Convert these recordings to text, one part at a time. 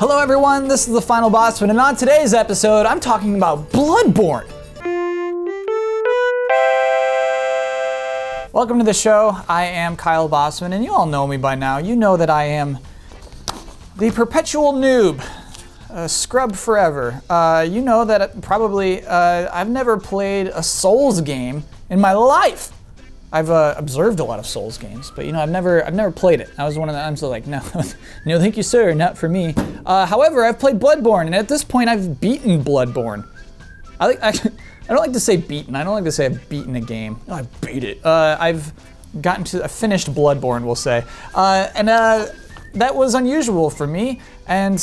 Hello everyone, this is the Final Bosman, and on today's episode, I'm talking about Bloodborne. Welcome to the show. I am Kyle Bosman, and you all know me by now. You know that I am the perpetual noob, scrub forever. You know that probably I've never played a Souls game in my life. I've observed a lot of Souls games, but you know, I've never played it. I was one of the, I'm so like, no, no, thank you, sir, not for me. However, I've played Bloodborne, and at this point, I've beaten Bloodborne. I don't like to say beaten. I don't like to say I've beaten a game. No, I beat it. I've finished Bloodborne, we'll say, and that was unusual for me. And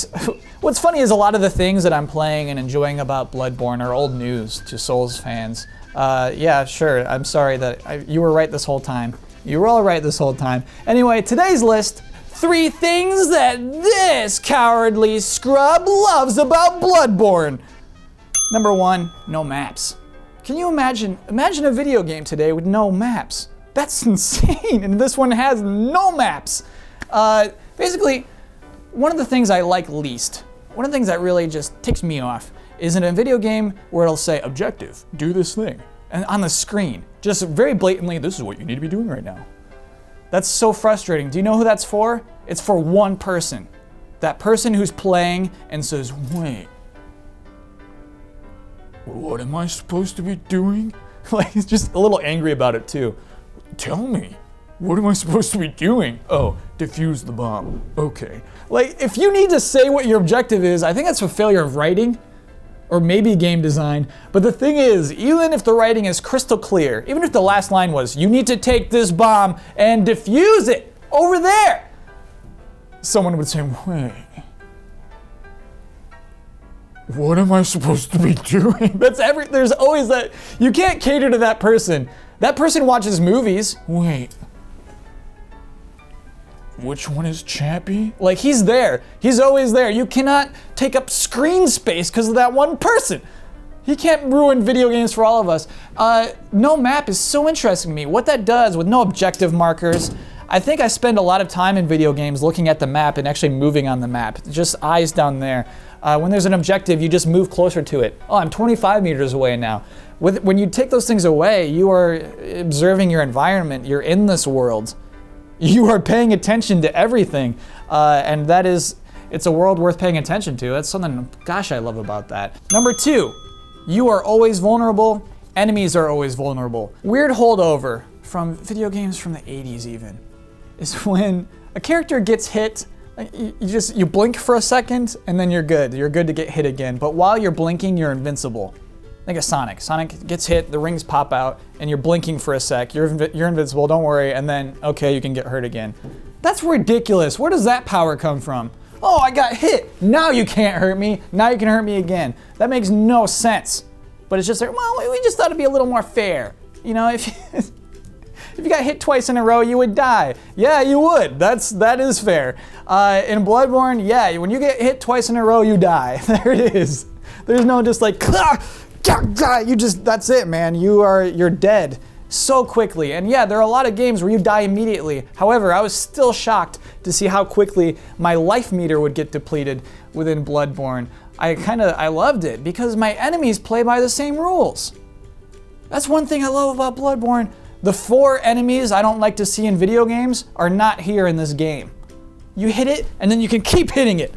what's funny is a lot of the things that I'm playing and enjoying about Bloodborne are old news to Souls fans. Yeah, sure, I'm sorry that you were right this whole time. You were all right this whole time. Anyway, today's list, 3 things that this cowardly scrub loves about Bloodborne. Number 1, no maps. Can you imagine a video game today with no maps? That's insane, and this one has no maps. Basically, one of the things I like least, one of the things that really just ticks me off, is in a video game where it'll say, objective, do this thing. And on the screen, just very blatantly, this is what you need to be doing right now. That's so frustrating. Do you know who that's for? It's for one person. That person who's playing and says, wait, what am I supposed to be doing? Like, he's just a little angry about it too. Tell me, what am I supposed to be doing? Oh, defuse the bomb. Okay. Like, if you need to say what your objective is, I think that's a failure of writing, or maybe game design. But the thing is, even if the writing is crystal clear, even if the last line was, you need to take this bomb and defuse it over there, someone would say, wait, what am I supposed to be doing? There's always that, you can't cater to that person. That person watches movies. Wait, which one is Chappie? Like, he's there. He's always there. You cannot take up screen space because of that one person. He can't ruin video games for all of us. No map is so interesting to me. What that does with no objective markers, I think I spend a lot of time in video games looking at the map and actually moving on the map. Just eyes down there. When there's an objective, you just move closer to it. Oh, I'm 25 meters away now. When you take those things away, you are observing your environment. You're in this world. You are paying attention to everything. And it's a world worth paying attention to. That's something, gosh, I love about that. Number 2, you are always vulnerable. Enemies are always vulnerable. Weird holdover from video games from the 80s even, is when a character gets hit, you blink for a second and then you're good. You're good to get hit again. But while you're blinking, you're invincible. Think of Sonic. Sonic gets hit, the rings pop out, and you're blinking for a sec. You're invincible, don't worry, and then, okay, you can get hurt again. That's ridiculous. Where does that power come from? Oh, I got hit. Now you can't hurt me. Now you can hurt me again. That makes no sense. But it's just like, well, we just thought it'd be a little more fair. You know, if you got hit twice in a row, you would die. Yeah, you would. That is fair. In Bloodborne, yeah, when you get hit twice in a row, you die. There it is. There's no just like, that's it, man. You're dead so quickly. And yeah, there are a lot of games where you die immediately. However, I was still shocked to see how quickly my life meter would get depleted within Bloodborne. I loved it because my enemies play by the same rules. That's one thing I love about Bloodborne. The 4 enemies I don't like to see in video games are not here in this game. You hit it, and then you can keep hitting it.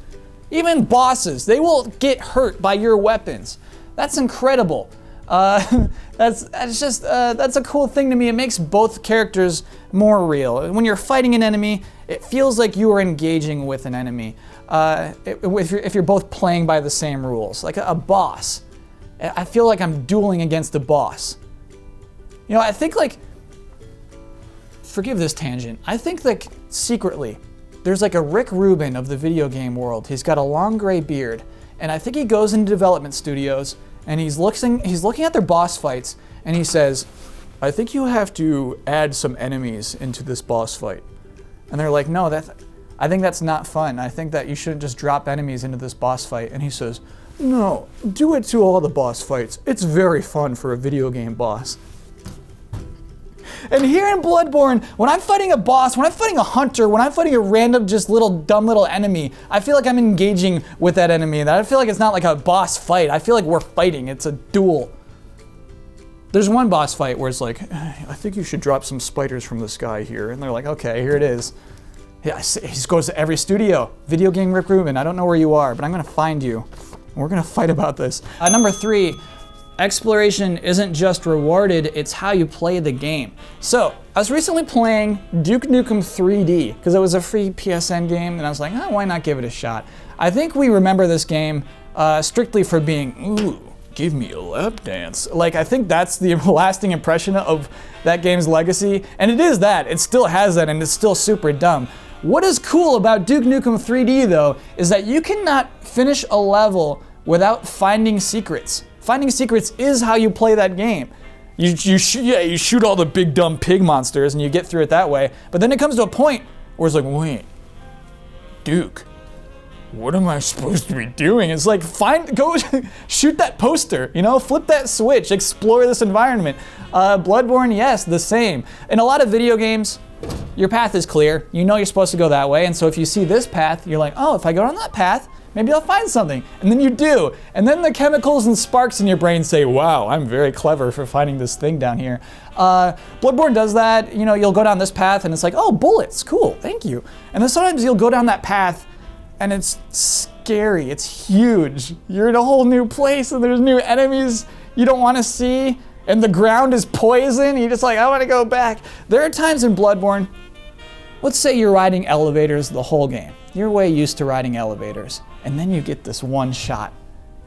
Even bosses, they will get hurt by your weapons. That's incredible. That's a cool thing to me. It makes both characters more real. When you're fighting an enemy, it feels like you are engaging with an enemy. If you're both playing by the same rules, like a boss, I feel like I'm dueling against a boss. You know, I think like, forgive this tangent, I think like secretly, there's like a Rick Rubin of the video game world. He's got a long gray beard, and I think he goes into development studios and he's looking at their boss fights, and he says, I think you have to add some enemies into this boss fight. And they're like, no, I think that's not fun. I think that you shouldn't just drop enemies into this boss fight. And he says, no, do it to all the boss fights. It's very fun for a video game boss. And here in Bloodborne, when I'm fighting a boss, when I'm fighting a hunter, when I'm fighting a random, just dumb little enemy, I feel like I'm engaging with that enemy. I feel like it's not like a boss fight. I feel like we're fighting. It's a duel. There's one boss fight where it's like, I think you should drop some spiders from the sky here. And they're like, okay, here it is. Yeah, he just goes to every studio. Video game Rick Rubin, I don't know where you are, but I'm gonna find you. We're gonna fight about this. Number 3, exploration isn't just rewarded, it's how you play the game. So, I was recently playing Duke Nukem 3D, because it was a free PSN game, and I was like, oh, why not give it a shot? I think we remember this game strictly for being, ooh, give me a lap dance. Like, I think that's the lasting impression of that game's legacy, and it is that. It still has that, and it's still super dumb. What is cool about Duke Nukem 3D, though, is that you cannot finish a level without finding secrets. Finding secrets is how you play that game. You shoot all the big dumb pig monsters, and you get through it that way, but then it comes to a point where it's like, wait, Duke, what am I supposed to be doing? It's like, go shoot that poster, you know, flip that switch, explore this environment. Bloodborne, yes, the same. In a lot of video games, your path is clear. You know you're supposed to go that way, and so if you see this path, you're like, oh, if I go down that path, maybe I'll find something. And then you do. And then the chemicals and sparks in your brain say, wow, I'm very clever for finding this thing down here. Bloodborne does that. You know, you'll go down this path, and it's like, oh, bullets, cool, thank you. And then sometimes you'll go down that path, and it's scary, it's huge. You're in a whole new place and there's new enemies you don't want to see, and the ground is poison, you're just like, I want to go back. There are times in Bloodborne, let's say you're riding elevators the whole game. You're way used to riding elevators, and then you get this one shot.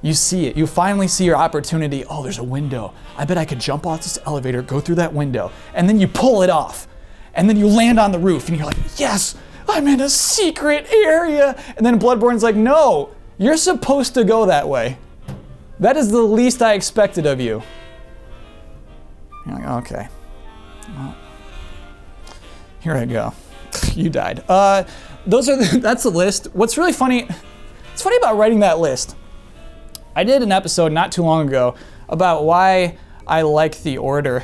You see it, you finally see your opportunity. Oh, there's a window. I bet I could jump off this elevator, go through that window, and then you pull it off. And then you land on the roof, and you're like, yes, I'm in a secret area. And then Bloodborne's like, no, you're supposed to go that way. That is the least I expected of you. You're like, okay. Well, here I go. You died. That's the list. What's really funny, it's funny about writing that list. I did an episode not too long ago about why I like The Order.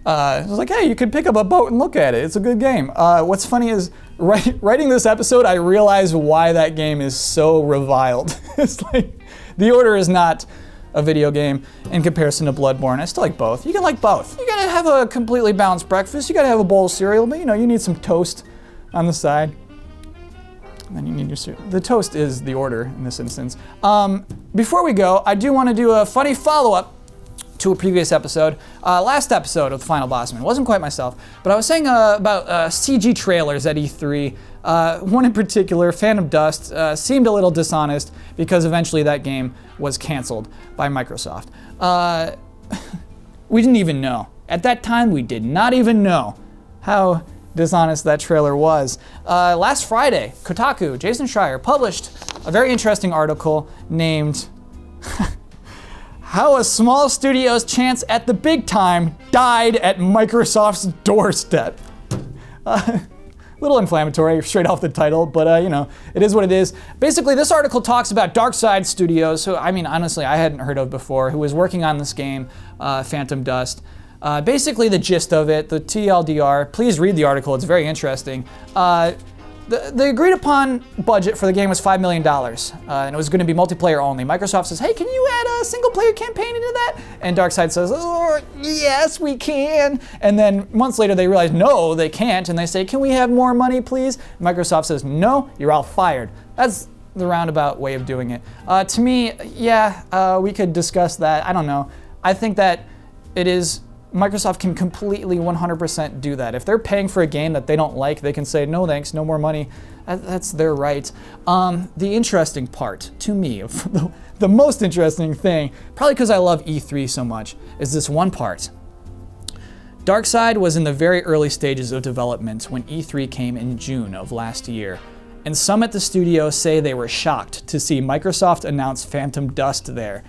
I was like, hey, you could pick up a boat and look at it. It's a good game. What's funny is, writing this episode, I realized why that game is so reviled. It's like, The Order is not a video game in comparison to Bloodborne. I still like both. You can like both. You gotta have a completely balanced breakfast. You gotta have a bowl of cereal, but you know, you need some toast on the side. And then you need your cereal. The toast is The Order in this instance. Before we go, I do want to do a funny follow-up to a previous episode. Last episode of The Final Bosman. It wasn't quite myself, but I was saying about CG trailers at E3. One in particular, Phantom Dust, seemed a little dishonest because eventually that game was canceled by Microsoft. We didn't even know. At that time, we did not even know how dishonest that trailer was. Last Friday, Kotaku, Jason Schreier, published a very interesting article named How a Small Studio's Chance at the Big Time Died at Microsoft's Doorstep. Little inflammatory straight off the title, but you know, it is what it is. Basically, this article talks about Darkside Studios, who, I mean, honestly, I hadn't heard of before, who was working on this game, Phantom Dust. Basically, the gist of it, the TLDR, please read the article, it's very interesting. The agreed upon budget for the game was $5 million, and it was going to be multiplayer only. Microsoft says, hey, can you add a single player campaign into that? And Darkside says, oh, yes, we can. And then months later, they realize, no, they can't. And they say, can we have more money, please? Microsoft says, no, you're all fired. That's the roundabout way of doing it. To me, yeah, we could discuss that. I don't know. I think that it is, Microsoft can completely 100% do that. If they're paying for a game that they don't like, they can say, no thanks, no more money. That's their right. The interesting part, to me, the most interesting thing, probably because I love E3 so much, is this one part. Darkside was in the very early stages of development when E3 came in June of last year. And some at the studio say they were shocked to see Microsoft announce Phantom Dust there.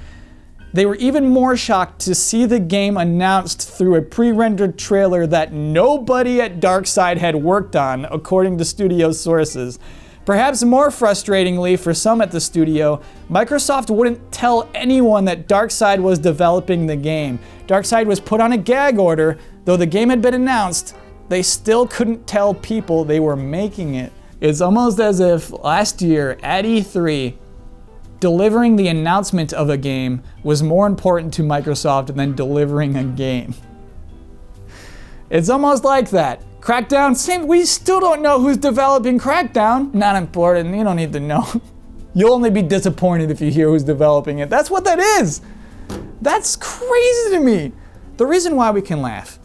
They were even more shocked to see the game announced through a pre-rendered trailer that nobody at Darkside had worked on, according to studio sources. Perhaps more frustratingly for some at the studio, Microsoft wouldn't tell anyone that Darkside was developing the game. Darkside was put on a gag order Though the game had been announced, they still couldn't tell people they were making it. It's almost as if last year at E3, delivering the announcement of a game was more important to Microsoft than delivering a game. It's almost like that. Crackdown, same, we still don't know who's developing Crackdown. Not important, you don't need to know. You'll only be disappointed if you hear who's developing it. That's what that is. That's crazy to me. The reason why we can laugh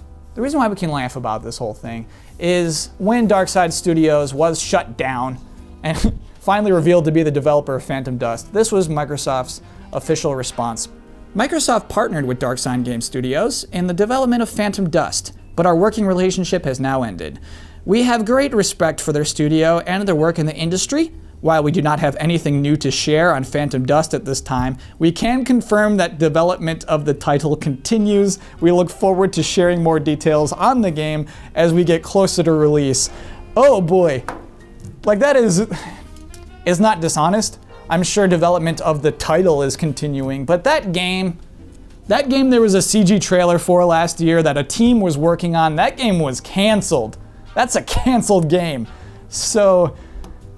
about this whole thing is when Darkside Studios was shut down and finally revealed to be the developer of Phantom Dust. This was Microsoft's official response. Microsoft partnered with Darkside Game Studios in the development of Phantom Dust, but our working relationship has now ended. We have great respect for their studio and their work in the industry. While we do not have anything new to share on Phantom Dust at this time, we can confirm that development of the title continues. We look forward to sharing more details on the game as we get closer to release. Oh boy. Like that is not dishonest. I'm sure development of the title is continuing, but that game there was a CG trailer for last year that a team was working on. That game was canceled. That's a canceled game. So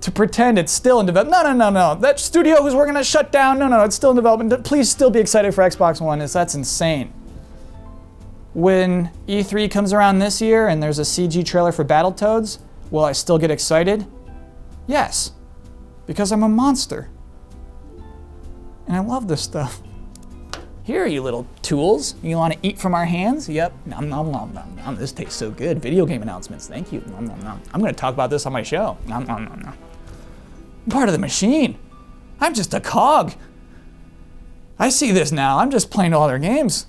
to pretend it's still in development, no. That studio who's working on it shut down. No, it's still in development. Please still be excited for Xbox One. That's insane. When E3 comes around this year and there's a CG trailer for Battletoads, will I still get excited? Yes, because I'm a monster. And I love this stuff. Here, you little tools. You want to eat from our hands? Yep. Nom, nom, nom, nom, nom. This tastes so good. Video game announcements. Thank you. Nom, nom, nom. I'm going to talk about this on my show. Nom, nom, nom, nom. I'm part of the machine. I'm just a cog. I see this now. I'm just playing all their games.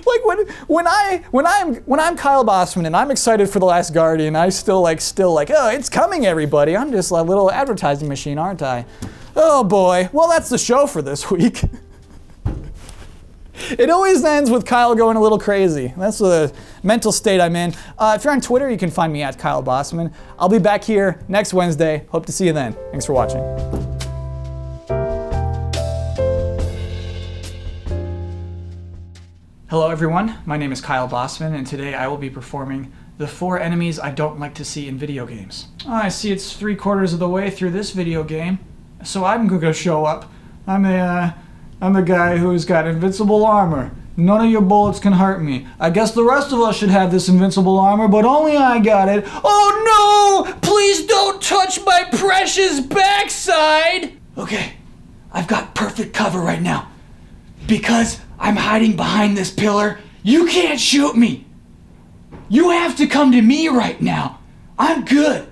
Like when I'm Kyle Bosman and I'm excited for The Last Guardian, I still like, oh, it's coming, everybody. I'm just a little advertising machine, aren't I? Oh boy. Well, that's the show for this week. It always ends with Kyle going a little crazy. That's the mental state I'm in. If you're on Twitter, you can find me at Kyle Bosman. I'll be back here next Wednesday. Hope to see you then. Thanks for watching. Hello everyone, my name is Kyle Bosman, and today I will be performing the 4 enemies I don't like to see in video games. I see it's 3/4 of the way through this video game, so I'm gonna show up. I'm the guy who's got invincible armor. None of your bullets can hurt me. I guess the rest of us should have this invincible armor, but only I got it. Oh no! Please don't touch my precious backside! Okay, I've got perfect cover right now. Because I'm hiding behind this pillar, you can't shoot me. You have to come to me right now. I'm good.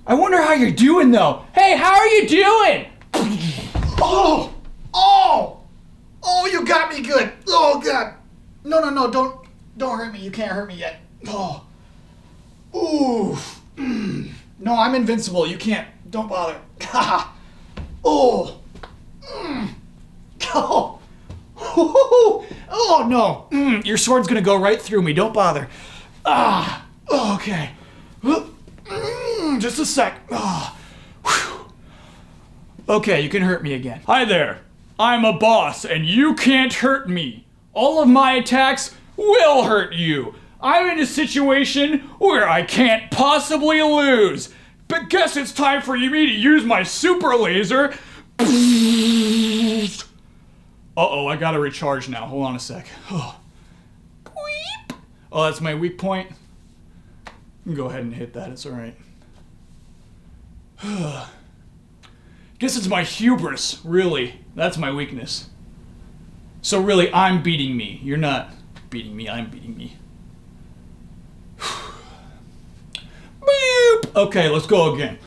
I wonder how you're doing though. Hey, how are you doing? Oh, you got me good. Oh God. No, don't hurt me. You can't hurt me yet. Oh. Ooh. No, I'm invincible. You can't. Don't bother. Oh. Oh no. Your sword's gonna go right through me. Don't bother. Okay. Just a sec. Okay, you can hurt me again. Hi there. I'm a boss and you can't hurt me. All of my attacks will hurt you. I'm in a situation where I can't possibly lose. But guess it's time for me to use my super laser. Uh-oh, I gotta recharge now. Hold on a sec. Oh, that's my weak point. You can go ahead and hit that, it's alright. Guess it's my hubris, really. That's my weakness. So really, I'm beating me. You're not beating me, I'm beating me. Okay, let's go again.